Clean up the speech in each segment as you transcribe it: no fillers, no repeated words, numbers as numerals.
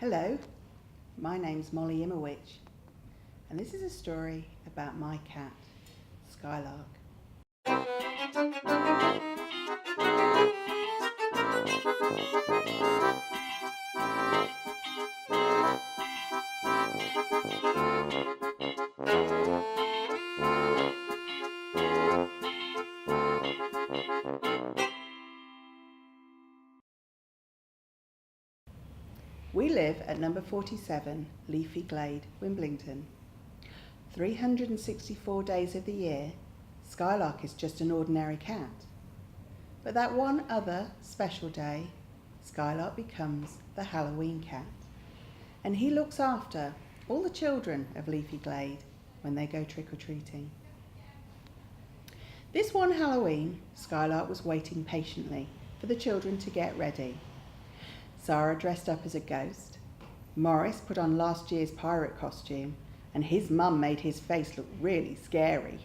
Hello, my name's Molly Immerwich, and this is a story about my cat, Skylark. We live at number 47, Leafy Glade, Wimbledon. 364 days of the year, Skylark is just an ordinary cat. But that one other special day, Skylark becomes the Halloween cat. And he looks after all the children of Leafy Glade when they go trick-or-treating. This one Halloween, Skylark was waiting patiently for the children to get ready. Sarah dressed up as a ghost, Morris put on last year's pirate costume, and his mum made his face look really scary.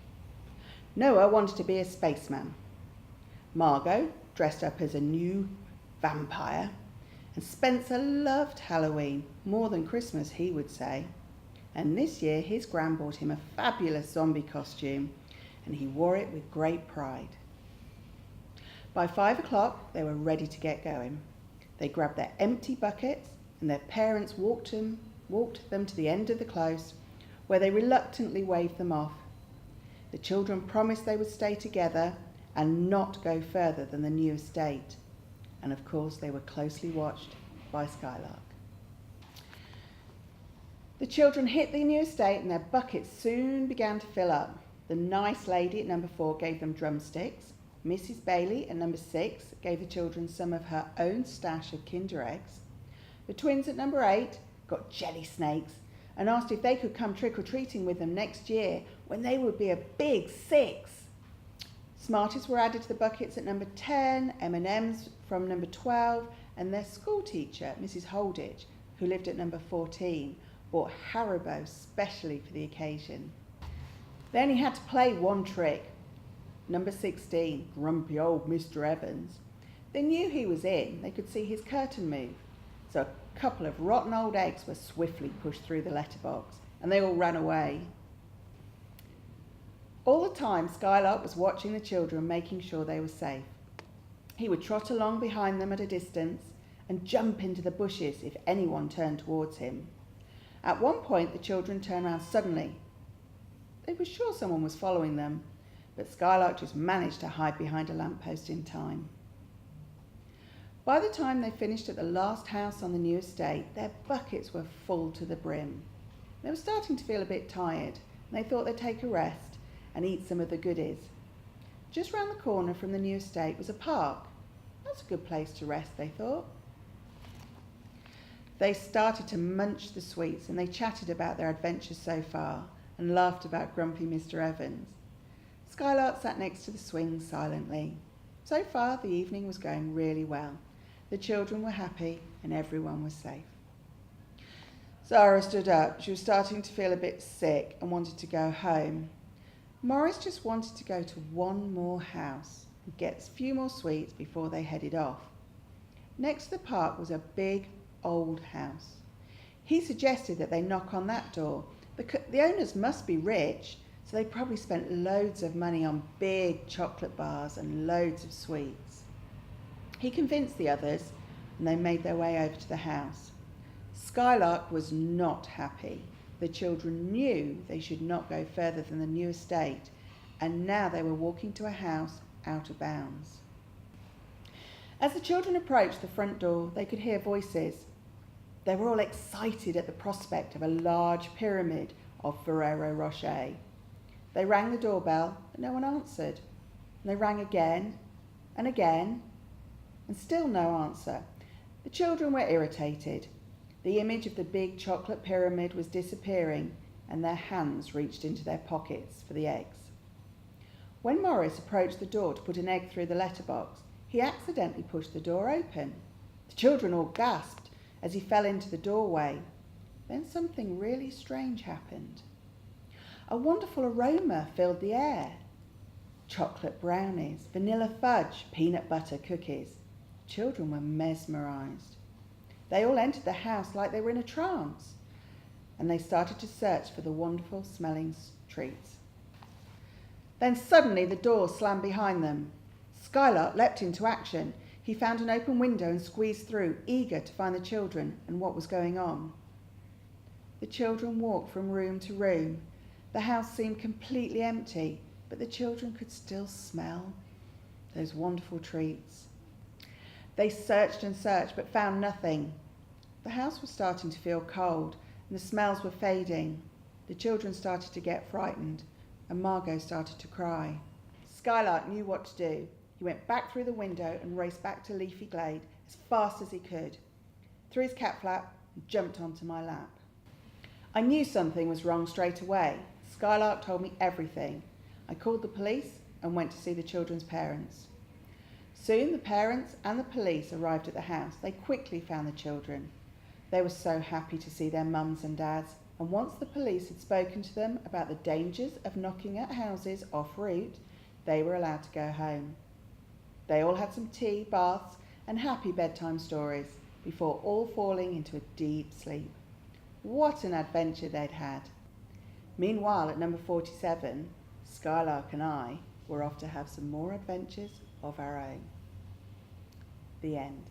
Noah wanted to be a spaceman. Margot dressed up as a new vampire, and Spencer loved Halloween more than Christmas, he would say. And this year his gran bought him a fabulous zombie costume, and he wore it with great pride. By 5 o'clock they were ready to get going. They grabbed their empty buckets and their parents walked them to the end of the close, where they reluctantly waved them off. The children promised they would stay together and not go further than the new estate. And of course they were closely watched by Skylark. The children hit the new estate and their buckets soon began to fill up. The nice lady at number 4 gave them drumsticks. Mrs. Bailey at number 6 gave the children some of her own stash of Kinder eggs. The twins at number 8 got jelly snakes and asked if they could come trick-or-treating with them next year when they would be a big 6. Smarties were added to the buckets at number 10, M&Ms from number 12, and their school teacher, Mrs. Holditch, who lived at number 14, bought Haribo specially for the occasion. They only had to play one trick. Number 16, grumpy old Mr. Evans. They knew he was in. They could see his curtain move. So a couple of rotten old eggs were swiftly pushed through the letterbox, and they all ran away. All the time, Skylark was watching the children, making sure they were safe. He would trot along behind them at a distance and jump into the bushes if anyone turned towards him. At one point, the children turned around suddenly. They were sure someone was following them, but Skylark just managed to hide behind a lamppost in time. By the time they finished at the last house on the new estate, their buckets were full to the brim. They were starting to feel a bit tired, and they thought they'd take a rest and eat some of the goodies. Just round the corner from the new estate was a park. That's a good place to rest, they thought. They started to munch the sweets, and they chatted about their adventures so far and laughed about grumpy Mr. Evans. Skylark sat next to the swing silently. So far, the evening was going really well. The children were happy and everyone was safe. Zara stood up. She was starting to feel a bit sick and wanted to go home. Morris just wanted to go to one more house and get a few more sweets before they headed off. Next to the park was a big old house. He suggested that they knock on that door. The owners must be rich, so they probably spent loads of money on big chocolate bars and loads of sweets. He convinced the others, and they made their way over to the house. Skylark was not happy. The children knew they should not go further than the new estate, and now they were walking to a house out of bounds. As the children approached the front door, they could hear voices. They were all excited at the prospect of a large pyramid of Ferrero Rocher. They rang the doorbell, but no one answered. And they rang again and again, and still no answer. The children were irritated. The image of the big chocolate pyramid was disappearing, and their hands reached into their pockets for the eggs. When Morris approached the door to put an egg through the letterbox, he accidentally pushed the door open. The children all gasped as he fell into the doorway. Then something really strange happened. A wonderful aroma filled the air. Chocolate brownies, vanilla fudge, peanut butter cookies. Children were mesmerised. They all entered the house like they were in a trance, and they started to search for the wonderful smelling treats. Then suddenly the door slammed behind them. Skylark leapt into action. He found an open window and squeezed through, eager to find the children and what was going on. The children walked from room to room. The house seemed completely empty, but the children could still smell those wonderful treats. They searched and searched, but found nothing. The house was starting to feel cold, and the smells were fading. The children started to get frightened, and Margot started to cry. Skylark knew what to do. He went back through the window and raced back to Leafy Glade as fast as he could, threw his cap flap and jumped onto my lap. I knew something was wrong straight away. Skylark told me everything. I called the police and went to see the children's parents. Soon the parents and the police arrived at the house. They quickly found the children. They were so happy to see their mums and dads, and once the police had spoken to them about the dangers of knocking at houses off route, they were allowed to go home. They all had some tea, baths, and happy bedtime stories before all falling into a deep sleep. What an adventure they'd had. Meanwhile, at number 47, Skylark and I were off to have some more adventures of our own. The end.